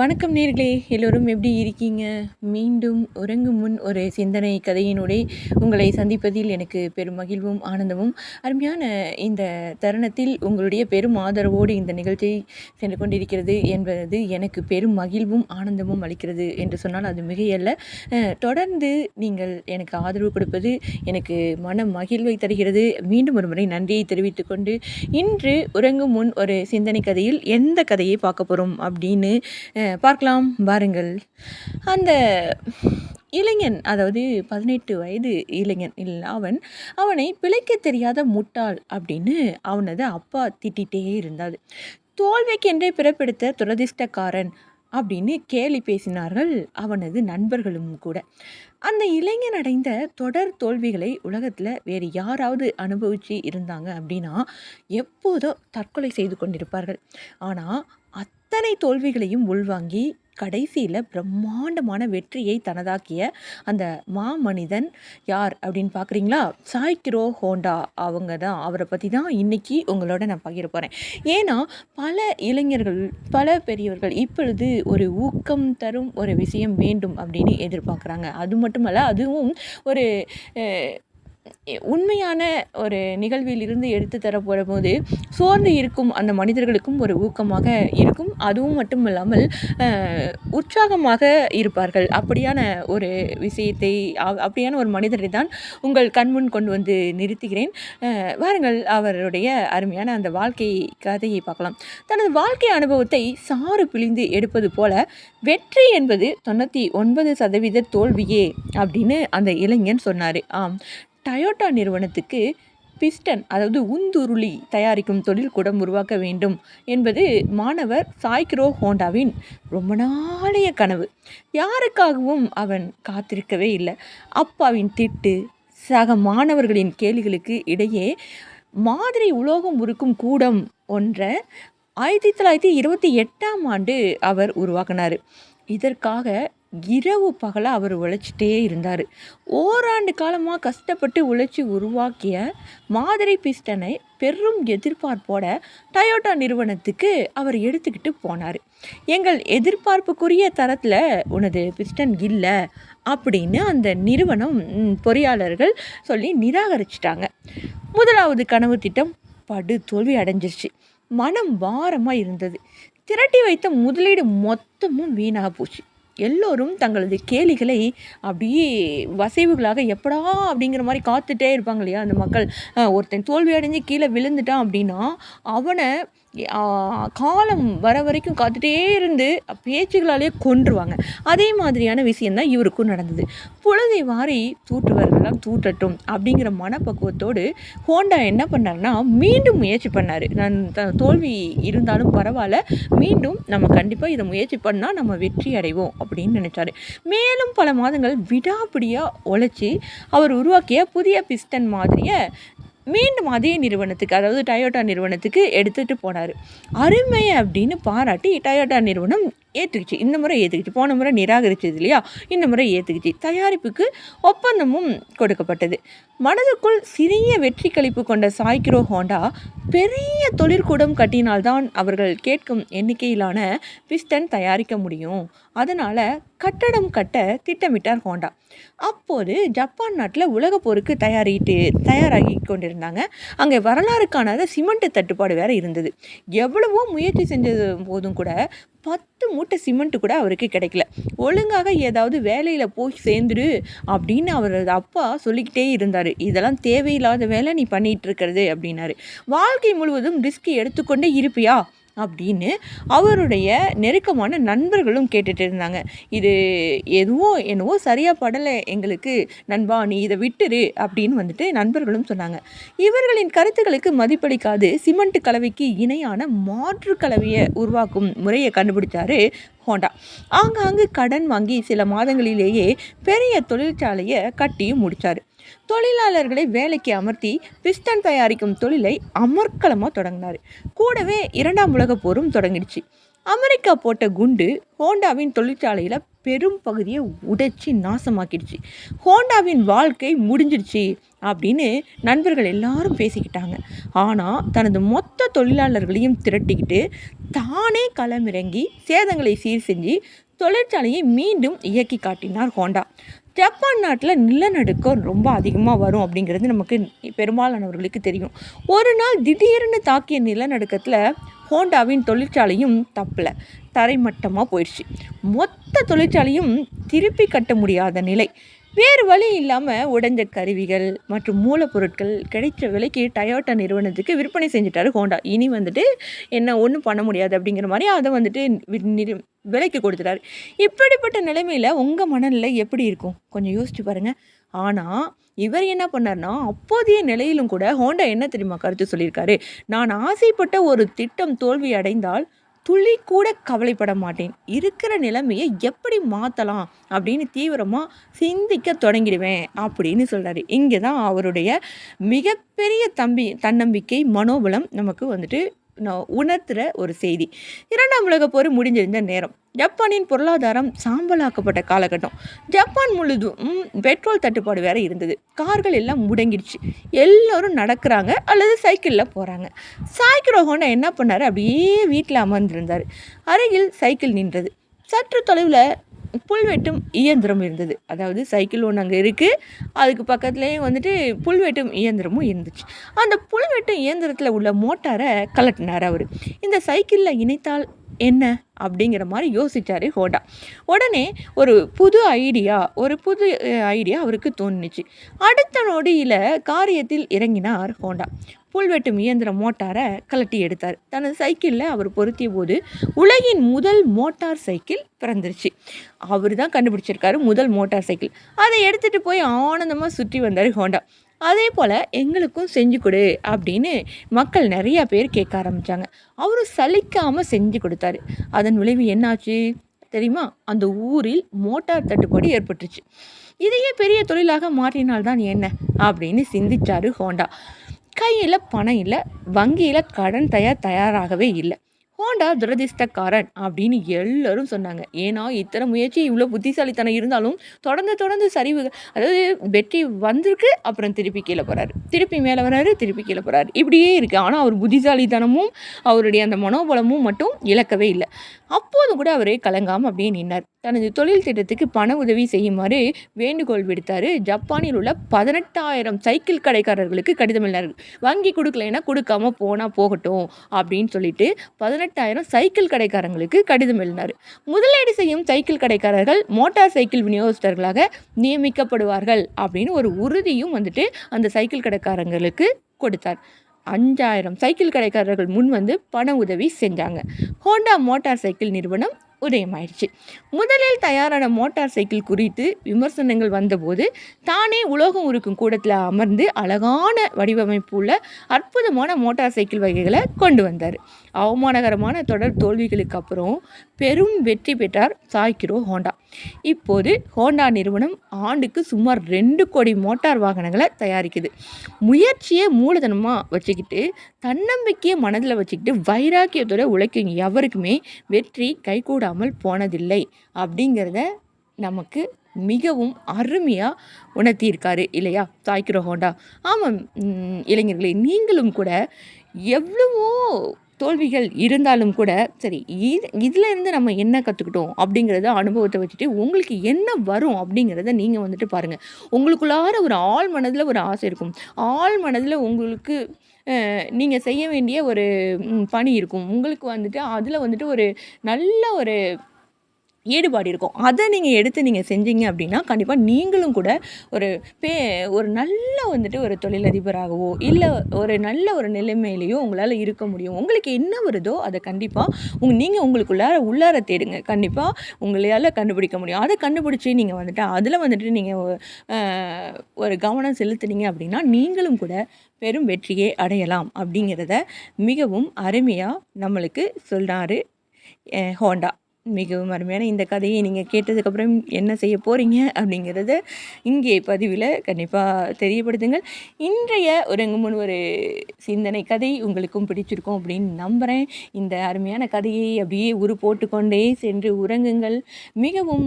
வணக்கம் நேர்களே, எல்லோரும் எப்படி இருக்கீங்க? மீண்டும் உறங்கும் முன் ஒரு சிந்தனை கதையினூடே உங்களை சந்திப்பதில் எனக்கு பெரும் மகிழ்வும், ஆனந்தமும். அருமையான இந்த தருணத்தில் உங்களுடைய பெரும் ஆதரவோடு இந்த நிகழ்ச்சி சென்று கொண்டிருக்கிறது என்பது எனக்கு பெரும் மகிழ்வும், ஆனந்தமும் அளிக்கிறது என்று சொன்னால் அது மிகையல்ல. தொடர்ந்து நீங்கள் எனக்கு ஆதரவு கொடுப்பது எனக்கு மன மகிழ்வை தருகிறது. மீண்டும் ஒரு முறை நன்றியை தெரிவித்துக் கொண்டு, இன்று உறங்கும் முன் ஒரு சிந்தனை கதையில் எந்த கதையை பார்க்க போகிறோம் அப்படின்னு பார்க்கலாம் வாருங்கள். அந்த இளைஞன், அதாவது 18 வயது இளைஞன் அவனை பிழைக்க தெரியாத முட்டாள் அப்படின்னு அவனது அப்பா திட்டிகிட்டே இருந்தார். தோல்விக்கென்றே பிறப்பெடுத்த துரதிர்ஷ்டக்காரன் அப்படின்னு கேலி பேசினார்கள் அவனது நண்பர்களும் கூட. அந்த இளைஞன் அடைந்த தொடர் தோல்விகளை உலகத்தில் வேறு யாராவது அனுபவித்து இருந்தாங்க அப்படின்னா எப்போதோ தற்கொலை செய்து கொண்டிருப்பார்கள். ஆனால் அத்தனை தோல்விகளையும் உள்வாங்கி கடைசியில் பிரம்மாண்டமான வெற்றியை தனதாக்கிய அந்த மாமனிதன் யார் அப்படின்னு பார்க்குறீங்களா? சாய்கிரோ ஹோண்டா அவங்க தான். அவரை பற்றி தான் இன்றைக்கி உங்களோட நான் பகிர போகிறேன். ஏன்னா பல இளைஞர்கள், பல பெரியவர்கள் இப்பொழுது ஒரு ஊக்கம் தரும் ஒரு விஷயம் வேண்டும் அப்படின்னு எதிர்பார்க்குறாங்க. அது மட்டுமல்ல, அதுவும் ஒரு உண்மையான ஒரு நிகழ்விலிருந்து எடுத்து தரப்போகிற போது சோர்ந்து இருக்கும் அந்த மனிதர்களுக்கும் ஒரு ஊக்கமாக இருக்கும். அதுவும் மட்டும் இல்லாமல் உற்சாகமாக இருப்பார்கள். அப்படியான ஒரு விஷயத்தை, அப்படியான ஒரு மனிதரை தான் உங்கள் கண்முன் கொண்டு வந்து நிறுத்துகிறேன். வாருங்கள், அவருடைய அருமையான அந்த வாழ்க்கை கதையை பார்க்கலாம். தனது வாழ்க்கை அனுபவத்தை சாறு பிழிந்து எடுப்பது போல வெற்றி என்பது 99% தோல்வியே அப்படின்னு அந்த இளைஞன் சொன்னார். டயோட்டா நிறுவனத்துக்கு பிஸ்டன், அதாவது உந்துருளி தயாரிக்கும் தொழில் கூடம் உருவாக்க வேண்டும் என்பது மாணவர் சாய்கிரோ ஹோண்டாவின் ரொம்ப நாளைய கனவு. யாருக்காகவும் அவன் காத்திருக்கவே இல்லை. அப்பாவின் திட்டு, சக மாணவர்களின் கேள்விகளுக்கு இடையே மாதிரி உலோகம் உருக்கும் கூடம் ஒன்றை 1928 அவர் உருவாக்கினார். இதற்காக இரவு பகலாக அவர் உழைச்சிட்டே இருந்தார். ஓராண்டு காலமாக கஷ்டப்பட்டு உழைச்சி உருவாக்கிய மாதிரி பிஸ்டனை பெரும் எதிர்பார்ப்போட டயோட்டா நிறுவனத்துக்கு அவர் எடுத்துக்கிட்டு போனார். எங்கள் எதிர்பார்ப்புக்குரிய தரத்தில் உனது பிஸ்டன் இல்லை அப்படின்னு அந்த நிறுவனம் பொறியாளர்கள் சொல்லி நிராகரிச்சிட்டாங்க. முதலாவது கனவு திட்டம் படு தோல்வி அடைஞ்சிருச்சு. மனம் பாரமாக இருந்தது. திரட்டி வைத்த முதலீடு மொத்தமும் வீணாக போச்சு. எல்லோரும் தங்களது கேலிகளை அப்படியே வசைவுகளாக எப்படா அப்படிங்கிற மாதிரி காத்துட்டே இருப்பாங்க இல்லையா அந்த மக்கள். ஒருத்தன் தோல்வி அடைஞ்சு கீழே விழுந்துட்டான் அப்படின்னா அவனை காலம் வர வரைக்கும் காத்துட்டே இருந்து பேச்சுகளாலே கொன்றுவாங்க. அதே மாதிரியான விஷயந்தான் இவருக்கும் நடந்தது. பொழுதை வாரி தூற்றுவர்களெல்லாம் தூற்றட்டும் அப்படிங்கிற மனப்பக்குவத்தோடு ஹோண்டா என்ன பண்ணார்னா மீண்டும் முயற்சி பண்ணார். தோல்வி இருந்தாலும் பரவாயில்ல, மீண்டும் நம்ம கண்டிப்பாக இதை முயற்சி பண்ணால் நம்ம வெற்றி அடைவோம் அப்படின்னு நினச்சாரு. மேலும் பல மாதங்கள் விடாப்பிடியாக உழைச்சி அவர் உருவாக்கிய புதிய பிஸ்டன் மாதிரியை மீண்டும் அதே நிறுவனத்துக்கு, அதாவது டயோட்டா நிறுவனத்துக்கு எடுத்துகிட்டு போனார். அருமை அப்படின்னு பாராட்டி டயோட்டா நிறுவனம் ஏற்றுக்குச்சு. இந்த முறை ஏற்றுக்குச்சு. போன முறை நிராகரிச்சது இல்லையா, இந்த முறை ஏற்றுக்குச்சு. தயாரிப்புக்கு ஒப்பந்தமும் கொடுக்கப்பட்டது. மனதுக்குள் சிறிய வெற்றி கழிப்பு கொண்ட சாய்கிரோ ஹோண்டா பெரிய தொழிற்கூடம் கட்டினால்தான் அவர்கள் கேட்கும் எண்ணிக்கையிலான பிஸ்டன் தயாரிக்க முடியும். அதனால் கட்டடம் கட்ட திட்டமிட்டார் ஹோண்டா. அப்போது ஜப்பான் நாட்டில் உலகப் போருக்கு தயாராகி கொண்டிருந்தாங்க. அங்கே வரலாறு காணாத சிமெண்ட் தட்டுப்பாடு வேறு இருந்தது. எவ்வளவோ முயற்சி செஞ்சது போதும் கூட 10 மூட்டை சிமெண்ட்டு கூட அவருக்கு கிடைக்கல. ஒழுங்காக ஏதாவது வேலையில் போய் சேர்ந்துடு அப்படின்னு அவரது அப்பா சொல்லிக்கிட்டே இருந்தார். இதெல்லாம் தேவையில்லாத வேலை நீ பண்ணிகிட்டு இருக்கிறது அப்படின்னாரு. வாழ்க்கை முழுவதும் ரிஸ்க் எடுத்துக்கொண்டே இருப்பியா அப்படின்னு அவருடைய நெருக்கமான நண்பர்களும் கேட்டுட்டு இருந்தாங்க. இது என்னவோ சரியாக படலை எங்களுக்கு நண்பா, நீ இதை விட்டுரு அப்படின்னு நண்பர்களும் சொன்னாங்க. இவர்களின் கருத்துக்களுக்கு மதிப்பளிக்காது சிமெண்ட் கலவைக்கு இணையான மாற்று கலவையை உருவாக்கும் முறையை கண்டுபிடிச்சாரு ஹோண்டா. ஆங்காங்கு கடன் வாங்கி சில மாதங்களிலேயே பெரிய தொழிற்சாலையை கட்டியும் முடித்தார். தொழிலாளர்களை வேலைக்கு அமர்த்தி பிஸ்டன் தயாரிக்கும் தொழிலை அமர்க்கலமாக தொடங்கினார். கூடவே 2ஆம் உலகப் போரும் தொடங்கிடுச்சு. அமெரிக்கா போட்ட குண்டு ஹோண்டாவின் தொழிற்சாலையில் பெரும் பகுதியை உடைச்சி நாசமாக்கிடுச்சு. ஹோண்டாவின் வாழ்க்கை முடிஞ்சிடுச்சு அப்படின்னு நண்பர்கள் எல்லாரும் பேசிக்கிட்டாங்க. ஆனால் தனது மொத்த தொழிலாளர்களையும் திரட்டிக்கிட்டு தானே களமிறங்கி சேதங்களை சீர் செஞ்சு தொழிற்சாலையை மீண்டும் இயக்கி காட்டினார் ஹோண்டா. ஜப்பான் நாட்டில் நிலநடுக்கம் ரொம்ப அதிகமாக வரும் அப்படிங்கிறது நமக்கு பெரும்பாலானவர்களுக்கு தெரியும். ஒரு நாள் திடீர்னு தாக்கிய நிலநடுக்கத்தில் ஹோண்டாவின் தொழிற்சாலையும் தப்பலை, தரைமட்டமாக போயிடுச்சு. மொத்த தொழிற்சாலையும் திருப்பி கட்ட முடியாத நிலை. வேறு வழி இல்லாமல் உடைஞ்ச கருவிகள் மற்றும் மூலப்பொருட்கள் கிடைச்ச விலைக்கு டயோட்டா நிறுவனத்துக்கு விற்பனை செஞ்சுட்டாரு ஹோண்டா. இனி என்ன ஒன்றும் பண்ண முடியாது அப்படிங்கிற மாதிரி அதை விலைக்கு கொடுத்துட்டாரு. இப்படிப்பட்ட நிலைமையில் உங்கள் மனநிலை எப்படி இருக்கும் கொஞ்சம் யோசிச்சு பாருங்கள். ஆனால் இவர் என்ன பண்ணார்னா, அப்போதைய நிலையிலும் கூட ஹோண்டா என்ன தெரியுமா கருத்து சொல்லியிருக்காரு, நான் ஆசைப்பட்ட ஒரு திட்டம் தோல்வி அடைந்தால் துளி கூட கவலைப்பட மாட்டேன், இருக்கிற நிலைமையை எப்படி மாற்றலாம் அப்படின்னு தீவிரமாக சிந்திக்க தொடங்கிடுவேன் அப்படின்னு சொல்கிறாரு. இங்கே தான் அவருடைய மிகப்பெரிய தன்னம்பிக்கை மனோபலம் நமக்கு உணர்த்துகிற ஒரு செய்தி. 2ஆம் உலகப் போர் முடிஞ்சிருந்த நேரம், ஜப்பானின் பொருளாதாரம் சாம்பலாக்கப்பட்ட காலகட்டம். ஜப்பான் முழுதும் பெட்ரோல் தட்டுப்பாடு வேற இருந்தது. கார்கள் எல்லாம் முடங்கிடுச்சு. எல்லோரும் நடக்கிறாங்க அல்லது சைக்கிளில் போகிறாங்க. சாய்க்கிரோ ஹோண்டா என்ன பண்ணார், அப்படியே வீட்டில் அமர்ந்திருந்தார். அருகில் சைக்கிள் நின்றது. சற்று தொலைவில் புல்வெட்டும் இயந்திரம் இருந்தது. அதாவது சைக்கிள் ஒன்று அங்கே இருக்குது, அதுக்கு பக்கத்துலேயே புல்வெட்டும் இயந்திரமும் இருந்துச்சு. அந்த புல்வெட்டும் இயந்திரத்தில் உள்ள மோட்டாரை கலட்டினார் அவர். இந்த சைக்கிளில் இணைத்தால் என்ன அப்படிங்கிற மாதிரி யோசித்தார் ஹோண்டா. உடனே ஒரு புது ஐடியா அவருக்கு தோணுச்சு. அடுத்த நொடியில் காரியத்தில் இறங்கினார் ஹோண்டா. புல்வெட்டும் இயந்திர மோட்டாரை கலட்டி எடுத்தார். தனது சைக்கிளில் அவர் பொருத்திய போது உலகின் முதல் மோட்டார் சைக்கிள் பிறந்துருச்சு. அவர் தான் கண்டுபிடிச்சிருக்காரு முதல் மோட்டார் சைக்கிள். அதை எடுத்துகிட்டு போய் ஆனந்தமாக சுற்றி வந்தார் ஹோண்டா. அதே போல் எங்களுக்கும் செஞ்சு கொடு அப்படின்னு மக்கள் நிறையா பேர் கேட்க ஆரம்பித்தாங்க. அவரும் சலிக்காமல் செஞ்சு கொடுத்தாரு. அதன் விளைவு என்னாச்சு தெரியுமா? அந்த ஊரில் மோட்டார் தட்டுப்பாடு ஏற்பட்டுச்சு. இதையே பெரிய தொழிலாக மாற்றினால்தான் என்ன அப்படின்னு சிந்திச்சாரு ஹோண்டா. கையில் பணம் இல்லை, வங்கியில் கடன் தயாராகவே இல்லை. ஹோண்டா துரதிர்ஷ்டக்காரன் அப்படின்னு எல்லாரும் சொன்னாங்க. ஏன்னா இத்தனை முயற்சி, இவ்வளோ புத்திசாலித்தனம் இருந்தாலும் தொடர்ந்து சரிவு, அதாவது வெற்றி வந்திருக்கு, அப்புறம் திருப்பி கீழே போகிறாரு, திருப்பி மேலே வராரு, திருப்பி கீழே போகிறாரு, இப்படியே இருக்குது. ஆனால் அவர் புத்திசாலித்தனமும் அவருடைய அந்த மனோபலமும் மட்டும் இழக்கவே இல்லை. அப்போதும் கூட அவரே கலங்காமல் அப்படியே நின்னார். தனது தொழில் திட்டத்துக்கு பண உதவி செய்யுமாறு வேண்டுகோள் விடுத்தார். ஜப்பானில் உள்ள 18,000 சைக்கிள் கடைக்காரர்களுக்கு கடிதம் எழுதினார். வங்கி கொடுக்கலைன்னா கொடுக்காம போனால் போகட்டும் அப்படின்னு சொல்லிட்டு 18,000 சைக்கிள் கடைக்காரங்களுக்கு கடிதம் எழுதினார். முதலீடு செய்யும் சைக்கிள் கடைக்காரர்கள் மோட்டார் சைக்கிள் விநியோகஸ்தர்களாக நியமிக்கப்படுவார்கள் அப்படின்னு ஒரு உறுதியும் அந்த சைக்கிள் கடைக்காரங்களுக்கு கொடுத்தார். 5,000 சைக்கிள் கடைக்காரர்கள் முன் பண உதவி செஞ்சாங்க. ஹோண்டா மோட்டார் சைக்கிள் நிறுவனம் உதயமாயிடுச்சு. முதலில் தயாரான மோட்டார் சைக்கிள் குறித்து விமர்சனங்கள் வந்தபோது தானே உலோகம் உருக்கும் கூடத்தில் அமர்ந்து அழகான வடிவமைப்பு உள்ள அற்புதமான மோட்டார் சைக்கிள் வகைகளை கொண்டு வந்தார். அவமானகரமான தொடர் தோல்விகளுக்கு அப்புறம் பெரும் வெற்றி பெற்றார் சாய்கிரோ ஹோண்டா. இப்போது ஹோண்டா நிறுவனம் ஆண்டுக்கு சுமார் 2 கோடி மோட்டார் வாகனங்களை தயாரிக்குது. முயற்சியை மூலதனமாக வச்சுக்கிட்டு, தன்னம்பிக்கையை மனதில் வச்சுக்கிட்டு, வைராக்கியத்தோட உழைக்கும் எவருக்குமே வெற்றி கைகூடாமல் போனதில்லை அப்படிங்கிறத நமக்கு மிகவும் அருமையாக உணர்த்தியிருக்காரு இல்லையா சாய்கிரோ ஹோண்டா. ஆமாம் இளைஞர்களே, நீங்களும் கூட எவ்வளவோ தோல்விகள் இருந்தாலும் கூட சரி, இதிலேருந்து நம்ம என்ன கற்றுக்கிட்டோம் அப்படிங்கிறத அனுபவத்தை வச்சுட்டு உங்களுக்கு என்ன வரும் அப்படிங்கிறத நீங்கள் பாருங்கள். உங்களுக்குள்ளார ஒரு ஆழ் மனதில் ஒரு ஆசை இருக்கும். ஆழ் மனதில் உங்களுக்கு நீங்கள் செய்ய வேண்டிய ஒரு பணி இருக்கும். உங்களுக்கு அதில் ஒரு நல்ல ஒரு ஈடுபாடு இருக்கும். அதை நீங்கள் எடுத்து செஞ்சீங்க அப்படின்னா கண்டிப்பாக நீங்களும் கூட ஒரு நல்ல ஒரு தொழிலதிபராகவோ இல்லை ஒரு நல்ல ஒரு நிலைமையிலையோ உங்களால் இருக்க முடியும். உங்களுக்கு என்ன வருதோ அதை கண்டிப்பாக நீங்கள் உள்ளார தேடுங்க. கண்டிப்பாக உங்களால் கண்டுபிடிக்க முடியும். அதை கண்டுபிடிச்சி நீங்கள் அதில் நீங்கள் ஒரு கவனம் செலுத்துனீங்க அப்படின்னா நீங்களும் கூட பெரும் வெற்றியை அடையலாம் அப்படிங்கிறத மிகவும் அருமையாக நம்மளுக்கு சொன்னார் ஹோண்டா. மிகவும் அருமையான இந்த கதையை நீங்கள் கேட்டதுக்கப்புறம் என்ன செய்ய போகிறீங்க அப்படிங்கிறத இங்கே பதிவில் கண்டிப்பாக தெரியப்படுத்துங்கள். இன்றைய ஒரு சிந்தனை கதை உங்களுக்கும் பிடிச்சிருக்கும் அப்படின்னு நம்புகிறேன். இந்த அருமையான கதையை அப்படியே உரு போட்டுக்கொண்டே சென்று உறங்குங்கள். மிகவும்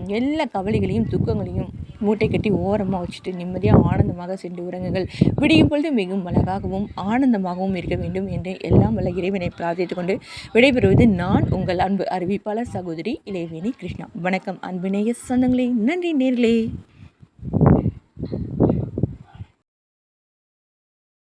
எல்லா கவலைகளையும் துக்கங்களையும் மூட்டை கட்டி ஓரமாக வச்சுட்டு நிம்மதியாக ஆனந்தமாக சென்று உறங்குங்கள். விடியும் பொழுது மிகவும் அழகாகவும் ஆனந்தமாகவும் இருக்க வேண்டும் என்று எல்லாம் வல்ல இறைவனை பிரார்த்தித்துக் கொண்டு விடைபெறுவது நான் உங்கள் அன்பு அறிவிப்பாளர் சகோதரி இளையவேணி கிருஷ்ணா. வணக்கம் அன்பு நேய சொந்தங்களே. நன்றி நேர்களே.